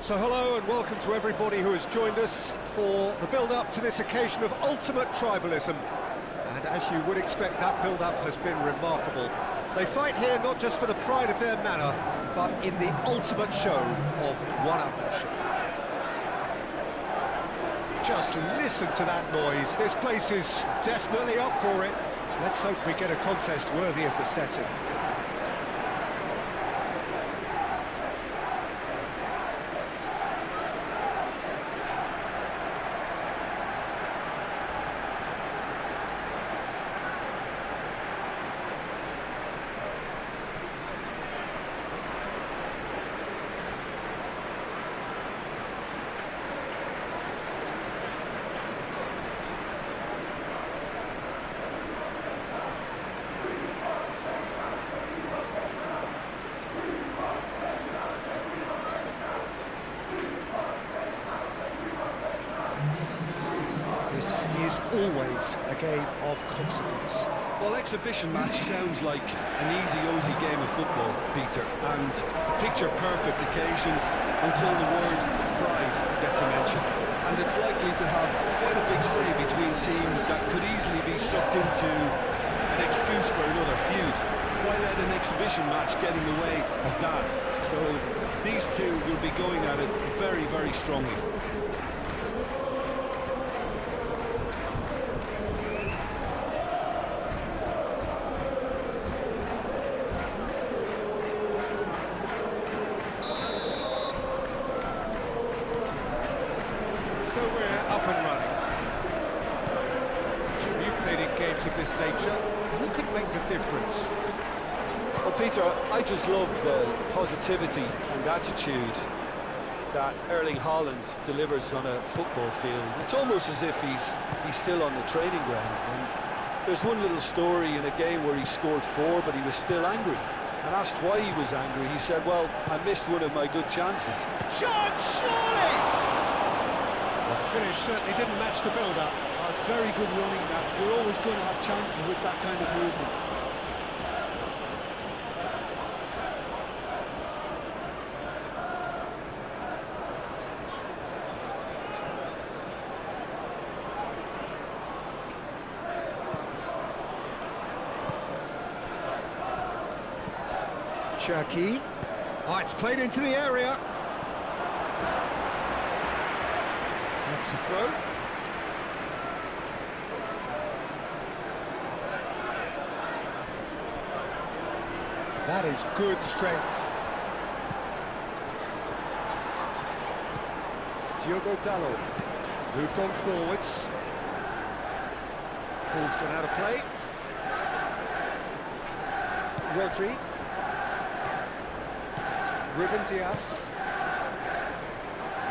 So hello and welcome to everybody who has joined us for the build-up to this occasion of ultimate tribalism. And as you would expect, that build-up has been remarkable. They fight here not just for the pride of their manor, but in the ultimate show of one-upmanship. Just listen to that noise. This place is definitely up for it. Let's hope we get a contest worthy of the setting. Is always a game of consequence. Well, exhibition match sounds like an easy-ozy game of football, Peter, and a picture-perfect occasion until the word pride gets a mention. And it's likely to have quite a big say between teams that could easily be sucked into an excuse for another feud. Why let an exhibition match get in the way of that? So these two will be going at it very, very strongly. So we're up and running. Jim, you've played in games of this nature. Who can make the difference? Well, Peter, I just love the positivity and attitude that Erling Haaland delivers on a football field. It's almost as if he's still on the training ground. And there's one little story in a game where he scored 4, but he was still angry. And asked why he was angry, he said, well, I missed one of my good chances. Shot, surely! Well, the finish certainly didn't match the build-up. Oh, it's very good running that. You're always going to have chances with that kind of movement. Cherky. Oh, it's played into the area. That's the throw. That is good strength. Diogo Dalot moved on forwards. Ball's gone out of play. Rodri. Ruben Dias.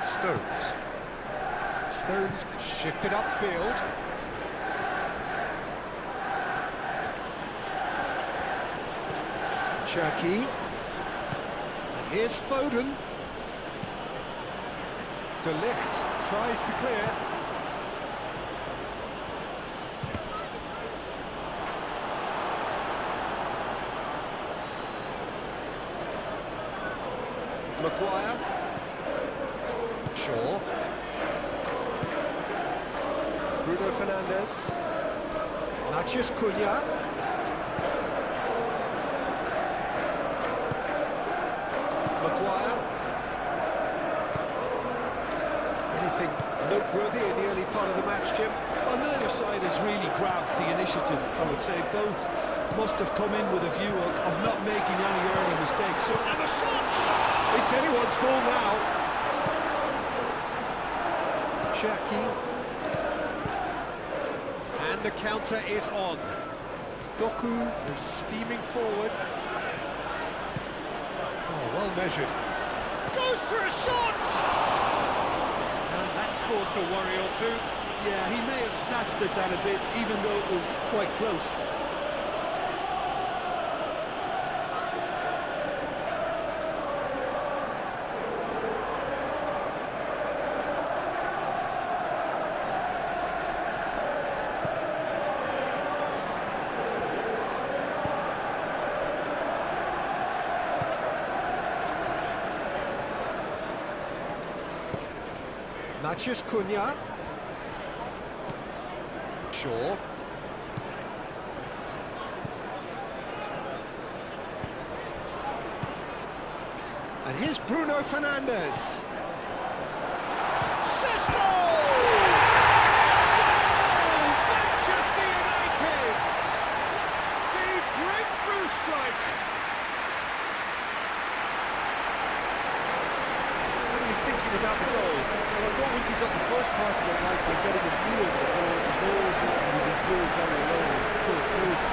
Stones. Stones shifted upfield. Cherky. And here's Foden. De Ligt tries to clear. Maguire. Shaw. Bruno Fernandes. Matheus Cunha. Maguire. Anything noteworthy in the early part of the match, Jim? Well, neither side has really grabbed the initiative, I would say. Both must have come in with a view of not making any early mistakes. So, And the shots! It's anyone's ball now. Cherky. And the counter is on. Doku is steaming forward. Oh, well measured. Goes for a shot! And that's caused a worry or two. yeah, he may have snatched at that a bit, even though it was quite close. Matches Cunha. Shaw. And here's Bruno Fernandes. Manchester United! The breakthrough strike! What are you thinking about the goal? Well, I thought once he got the first part of it right by getting his knee over the ball, it was always likely to be through very low, so it proved.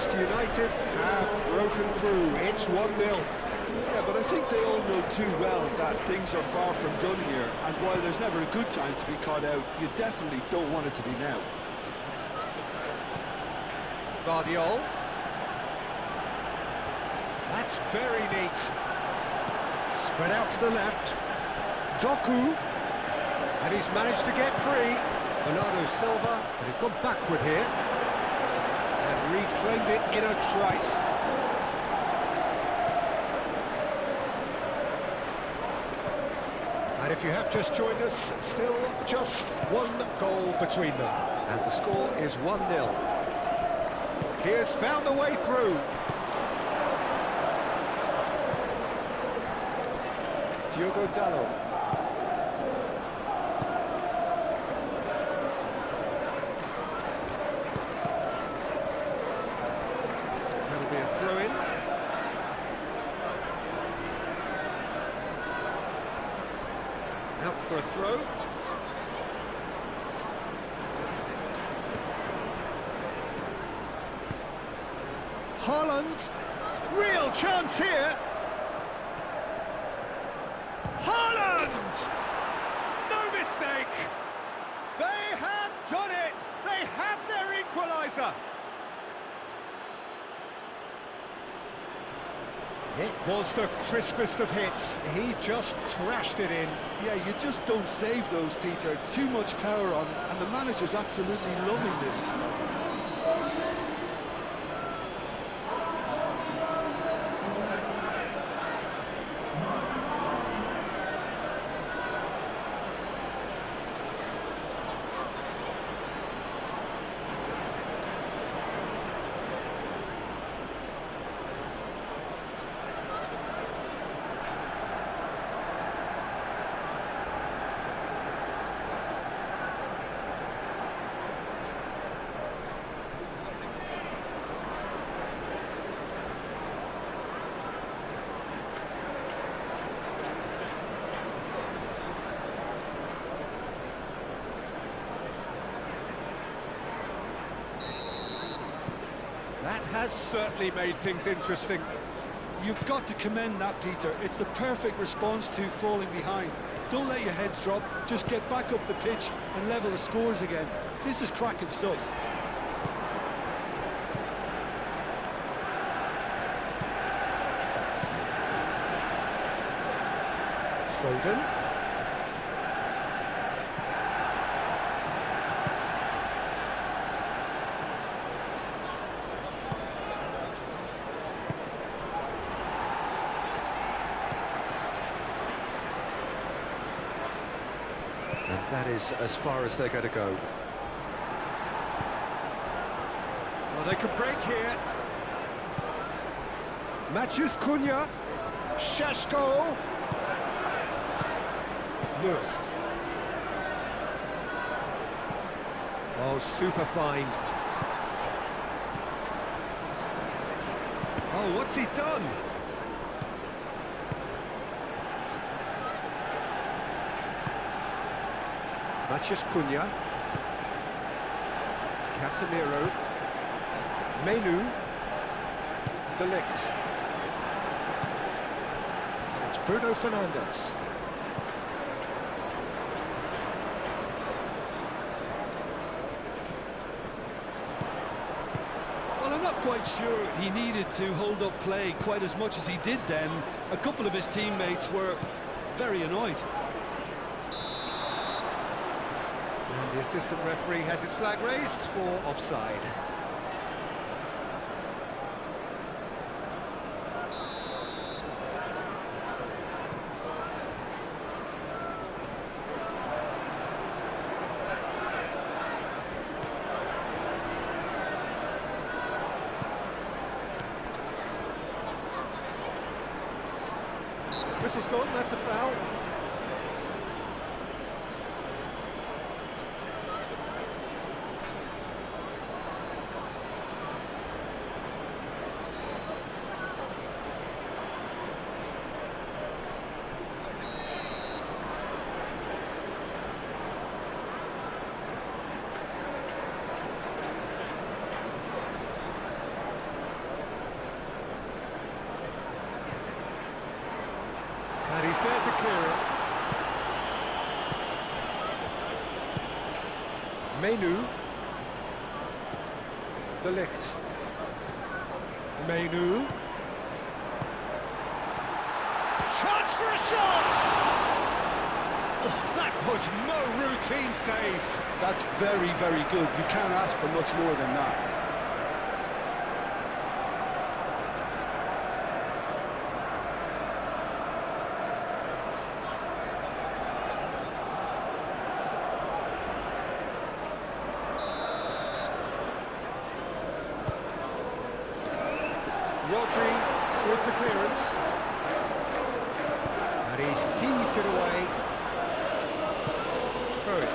United have broken through. It's 1-0. Yeah, but I think they all know too well that things are far from done here, and while there's never a good time to be caught out, you definitely don't want it to be now. Guardiola. That's very neat. Spread out to the left. Doku. And he's managed to get free. Bernardo Silva, but he's gone backward here. And reclaimed it in a trice. And if you have just joined us, still just one goal between them. And the score is 1-0. He has found the way through. Diogo Dalot. That'll be a throw-in. Out for a throw. Haaland, real chance here. Haaland! No mistake! They have done it! They have their equaliser! It was the crispest of hits. He just crashed it in. Yeah, you just don't save those, Peter. Too much power on, and the manager's absolutely loving this. That has certainly made things interesting. You've got to commend that, Peter. It's the perfect response to falling behind. Don't let your heads drop, just get back up the pitch and level the scores again. This is cracking stuff. Foden. And that is as far as they're going to go. Well, they could break here. Matches Cunha. Sheshko. Lewis. Oh, super find. Oh, what's he done? Matches Cunha. Casemiro. Menu. Delict. And it's Bruno Fernandes. quite sure he needed to hold up play quite as much as he did then. A couple of his teammates were very annoyed. And the assistant referee has his flag raised for offside. This is gone, that's a foul. And he's there to clear it. Menu. De Ligt. Menu. Chance for a shot! Oh, that was no routine save. That's very, very good. You can't ask for much more than that. Rodri with the clearance. And he's heaved it away. Throw it.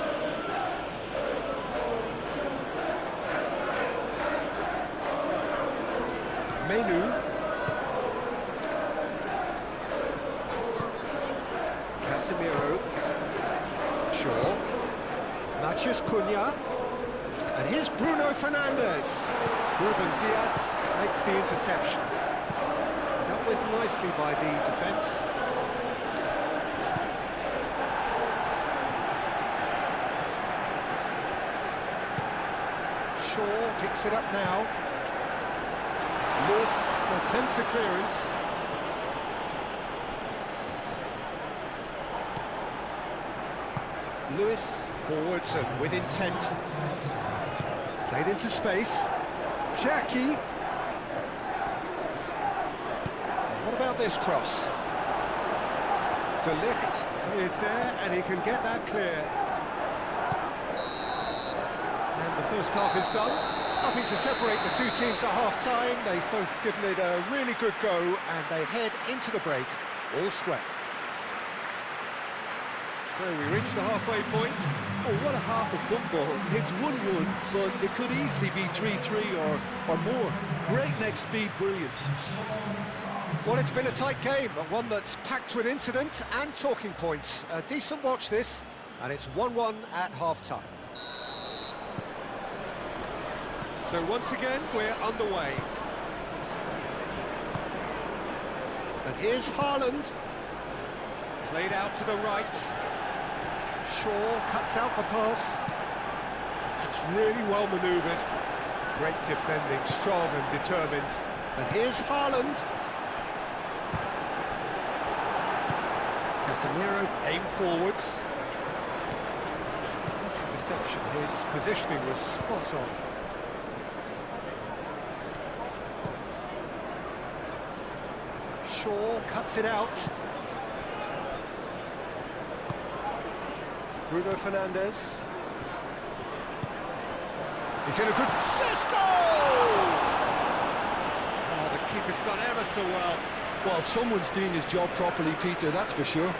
Menu. Casemiro. Shaw. Matheus Cunha. And here's Bruno Fernandes. Ruben Dias makes the interception. Dealt with nicely by the defence. Shaw picks it up now. Lewis attempts a clearance. Lewis forwards and with intent. Played into space. Jackie. What about this cross? De Ligt is there and he can get that clear. And the first half is done. Nothing to separate the two teams at half-time. They've both given it a really good go and they head into the break all square. So we reach the halfway point. Oh, what a half of football. It's 1-1, but it could easily be 3-3 or more. Breakneck speed brilliance. Well, it's been a tight game, but one that's packed with incident and talking points. A decent watch this, and it's 1-1 at half-time. So once again, we're underway. And here's Haaland. Played out to the right. Shaw cuts out the pass. It's really well manoeuvred. Great defending, strong and determined. And here's Haaland. Casemiro aimed forwards. Nice interception. His positioning was spot on. Shaw cuts it out. Bruno Fernandes. He's in a good... Cisco! Oh, the keeper's done ever so well. Well, someone's doing his job properly, Peter, that's for sure.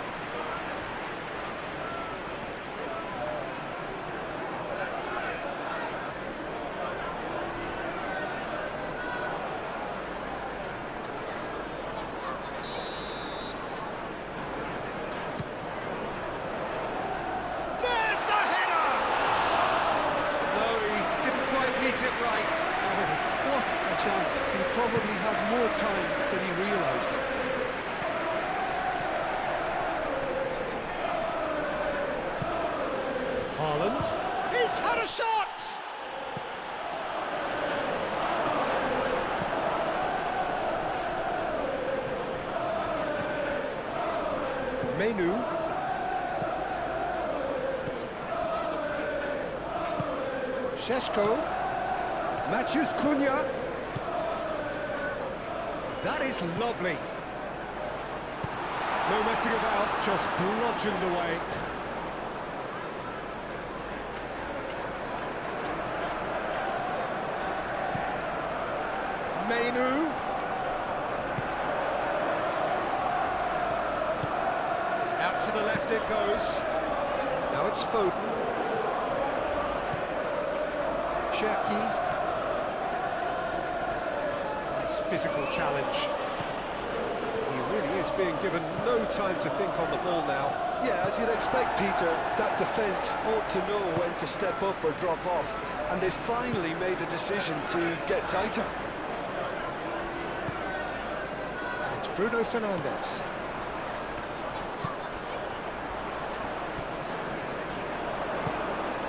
Chance. He probably had more time than he realised. Haaland. He's had a shot! Menu. Šeško. Matches Cunha. That is lovely. No messing about, just bludgeoned away. Menu. Out to the left it goes. Now it's Foden. Cherki. Nice physical challenge. He really is being given no time to think on the ball now. Yeah, as you'd expect, Peter, that defence ought to know when to step up or drop off, and they finally made the decision to get tighter. And it's Bruno Fernandes.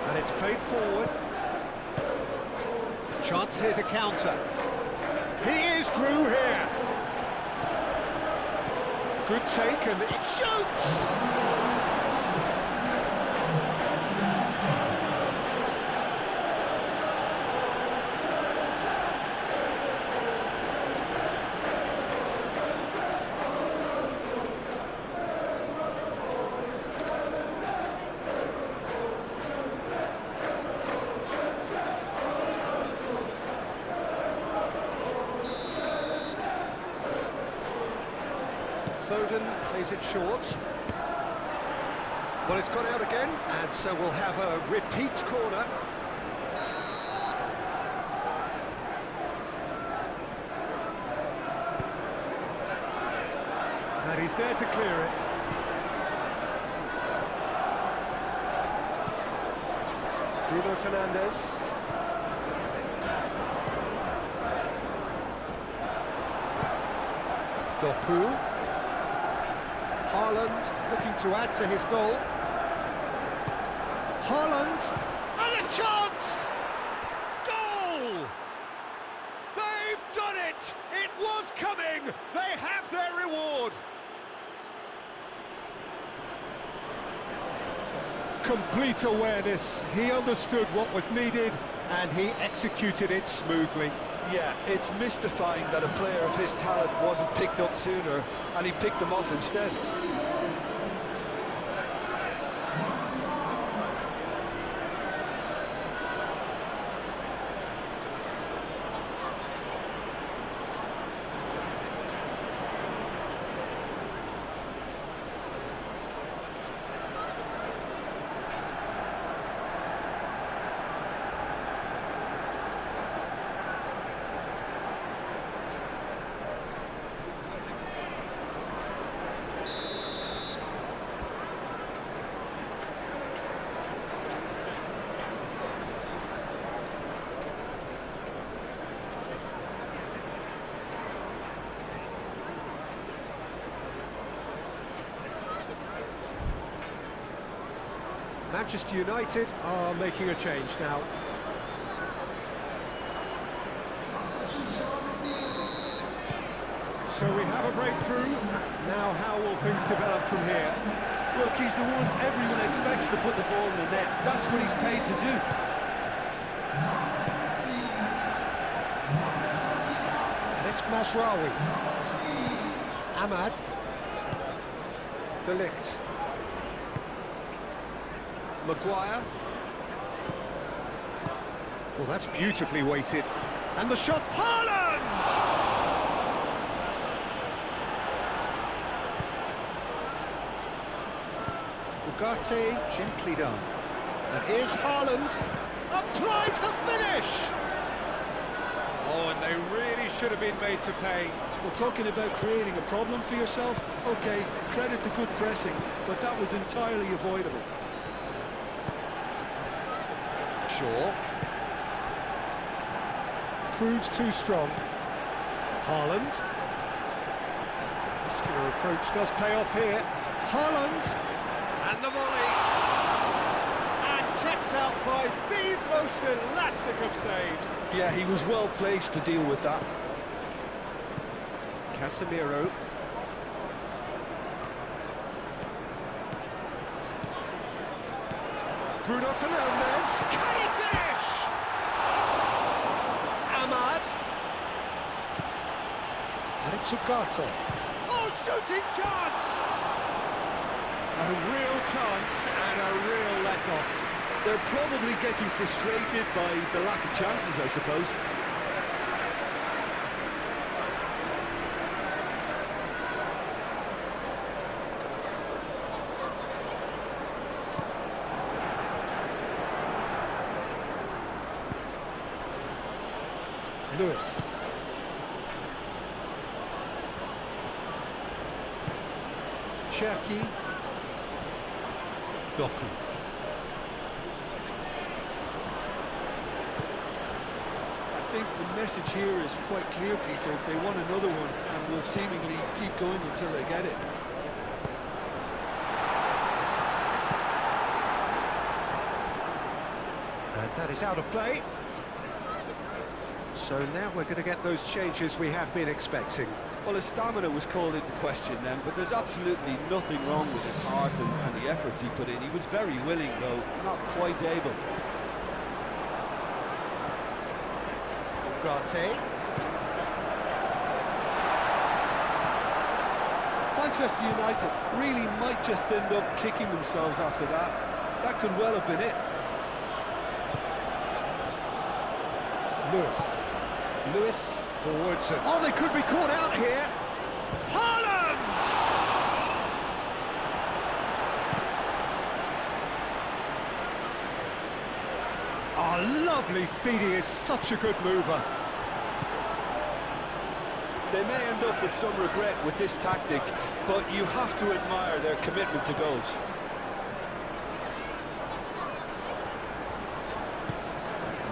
And it's played forward. Chance here to counter. He is through here. Good take, and it shoots! Foden plays it short. Well, it's gone out again, and so we'll have a repeat corner. And he's there to clear it. Bruno Fernandes. Doku. Haaland looking to add to his goal. Haaland, and a chance! Goal! They've done it! It was coming! They have their reward! Complete awareness. He understood what was needed, and he executed it smoothly. Yeah, it's mystifying that a player of his talent wasn't picked up sooner, and he picked them up instead. Manchester United are making a change now. So we have a breakthrough. Now how will things develop from here? Look, he's the one everyone expects to put the ball in the net. That's what he's paid to do. And it's Masraoui. Ahmad. De Ligt. Maguire. Well, that's beautifully weighted. And the shot, Haaland! Ugarte, gently done. And here's Haaland. Applies the finish! Oh, and they really should have been made to pay. Well, talking about creating a problem for yourself, okay, credit to good pressing, but that was entirely avoidable. Shaw. Proves too strong. Haaland. Muscular approach does pay off here. Haaland. And the volley. And kept out by the most elastic of saves. Yeah, he was well placed to deal with that. Casemiro. Bruno Fernandes. Can he finish? Ahmad. And it's Ugarte. Oh, shooting chance! A real chance and a real let-off. They're probably getting frustrated by the lack of chances, I suppose. Lewis. Cherki. Doku. I think the message here is quite clear, Peter. They want another one and will seemingly keep going until they get it. And that is out of play. So now we're going to get those changes we have been expecting. Well, his stamina was called into question then, but there's absolutely nothing wrong with his heart and the efforts he put in. He was very willing, though, not quite able. Ugarte. Manchester United really might just end up kicking themselves after that. That could well have been it. Lewis forwards. Oh, they could be caught out here. Haaland! Oh, lovely feed. He is such a good mover. They may end up with some regret with this tactic, but you have to admire their commitment to goals.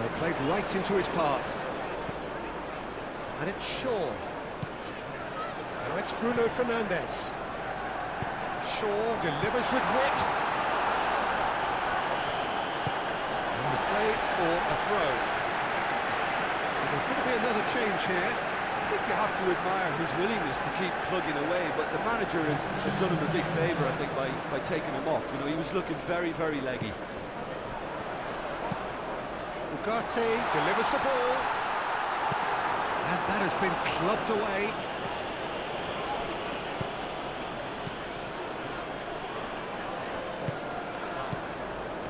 They played right into his path. And it's Shaw. Now it's Bruno Fernandes. Shaw delivers with wit. And the play for a throw. And there's going to be another change here. I think you have to admire his willingness to keep plugging away, but the manager has done him a big favour, I think, by taking him off. You know, he was looking very, very leggy. Ugarte delivers the ball. And that has been clubbed away.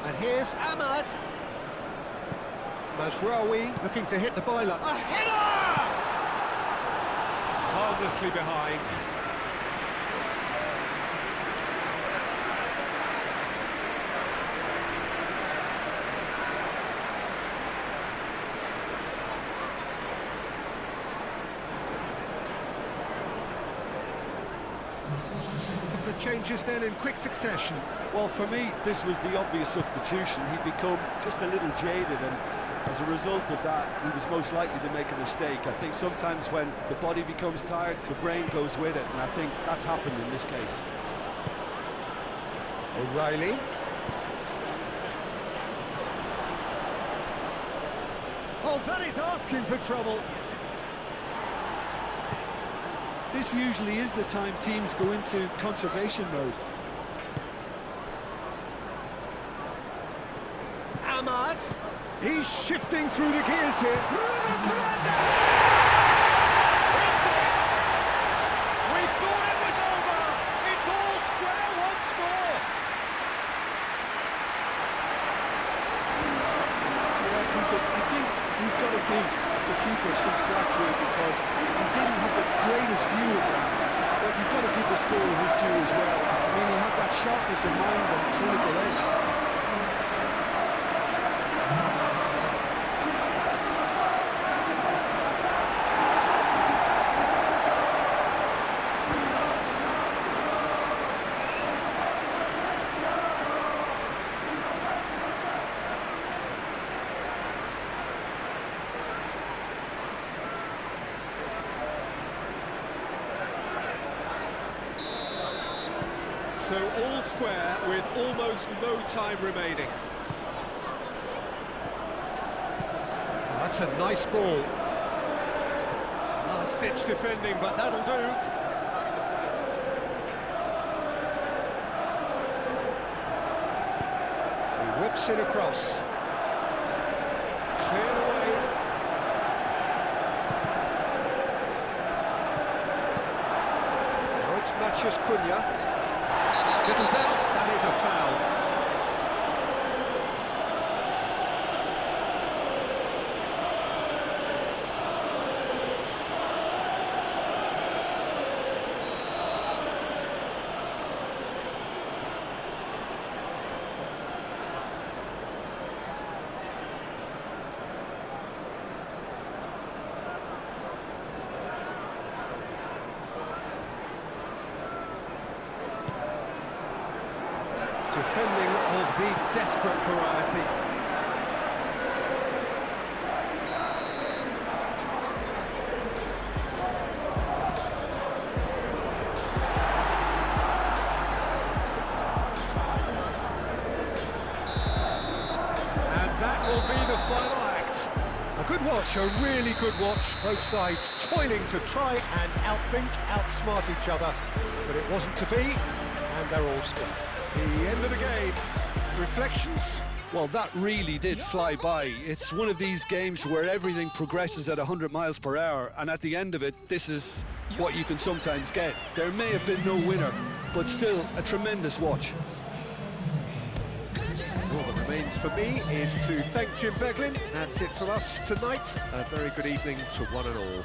And here's Ahmad. Mazraoui looking to hit the byline. A header! Harmlessly behind. Changes then in quick succession. Well, for me, this was the obvious substitution. He'd become just a little jaded, and as a result of that, he was most likely to make a mistake. I think sometimes when the body becomes tired, the brain goes with it, and I think that's happened in this case. O'Reilly. Oh, that is asking for trouble. This usually is the time teams go into conservation mode. Ahmad. He's shifting through the gears here. Bruno Fernandes! It's it! We thought it was over. It's all square once more. Yeah, Peter, I think we've got to give the keeper some slack here because he didn't have the greatest view of that. But you've got to give the scorer his due as well. I mean, he had that sharpness of mind and clinical edge. So all square with almost no time remaining. Oh, that's a nice ball. Last-ditch defending, but that'll do. He whips cross in across. Cleared away. Now it's Matches Cunha. Little doubt, that is a foul. Defending of the desperate variety. And that will be the final act. A good watch, a really good watch. Both sides toiling to try and outthink, outsmart each other. But it wasn't to be, and they're all still. The end of the game. Reflections? Well, that really did fly by. It's one of these games where everything progresses at 100 miles per hour, and at the end of it, this is what you can sometimes get. There may have been no winner, but still a tremendous watch. All that remains for me is to thank Jim Beglin. That's it for us tonight. A very good evening to one and all.